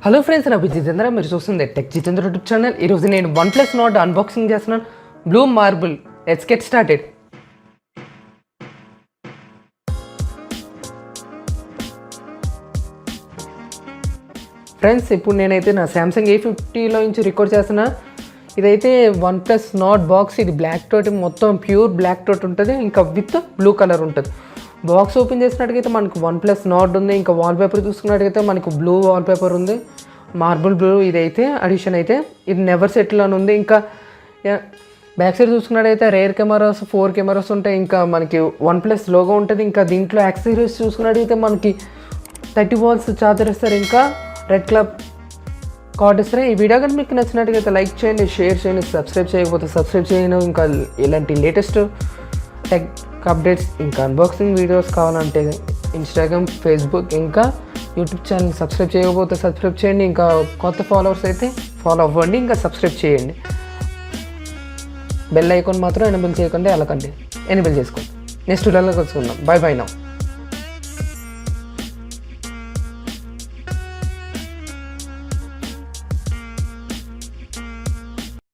Hello friends, నా జితేంద్ర. మీరు చూస్తుంది టెక్ జితేంద్ర యూట్యూబ్ ఛానల్. ఈరోజు నేను OnePlus NORD అన్బాక్సింగ్ చేస్తున్నాను. Blue marble. Let's get started. Friends, ఇప్పుడు నేనైతే నా సామ్సంగ్ A50లో నుంచి రికార్డ్ చేస్తున్నా. ఇదైతే OnePlus NORD బాక్స్. ఇది బ్లాక్ తోటి, మొత్తం ప్యూర్ బ్లాక్ తోటి ఉంటుంది, ఇంకా విత్ బ్లూ కలర్ ఉంటుంది. బాక్స్ ఓపెన్ చేసినట్టుగైతే మనకు OnePlus NORD ఉంది. ఇంకా వాల్పేపర్ చూసుకున్నట్టుగైతే మనకు బ్లూ వాల్పేపర్ ఉంది, మార్బుల్ బ్లూ. ఇదైతే అడిషన్ అయితే ఇది నెవర్ సెటిల్ అని ఉంది. ఇంకా బ్యాక్ సైడ్ చూసుకున్నట్టయితే రేర్ కెమెరాస్ 4 కెమెరాస్ ఉంటాయి. ఇంకా మనకి OnePlus లోగో ఉంటుంది. ఇంకా దీంట్లో యాక్సెసరీస్ చూసుకున్నట్టయితే మనకి 30 వాట్స్ ఛార్జర్ ఇస్తారు, ఇంకా రెడ్ క్లబ్ కార్డ్ ఇస్తారు. ఈ వీడియో కానీ మీకు నచ్చినట్టుగైతే లైక్ చేయండి, షేర్ చేయండి, సబ్స్క్రైబ్ చేయకపోతే సబ్స్క్రైబ్ చేయండి. ఇంకా ఇలాంటి లేటెస్ట్ టెక్ అప్డేట్స్, ఇంకా అన్బాక్సింగ్ వీడియోస్ కావాలంటే ఇన్స్టాగ్రామ్, ఫేస్బుక్, ఇంకా యూట్యూబ్ ఛానల్ సబ్స్క్రైబ్ చేయకపోతే సబ్స్క్రైబ్ చేయండి. ఇంకా కొత్త ఫాలోవర్స్ అయితే ఫాలో అవ్వండి, ఇంకా సబ్స్క్రైబ్ చేయండి. బెల్ ఐకాన్ మాత్రం ఎనేబుల్ చేయకండి, అలాకండి ఎనేబుల్ చేసుకోండి. నెక్స్ట్ వీడియోలో కలుసుకుందాం. By by now.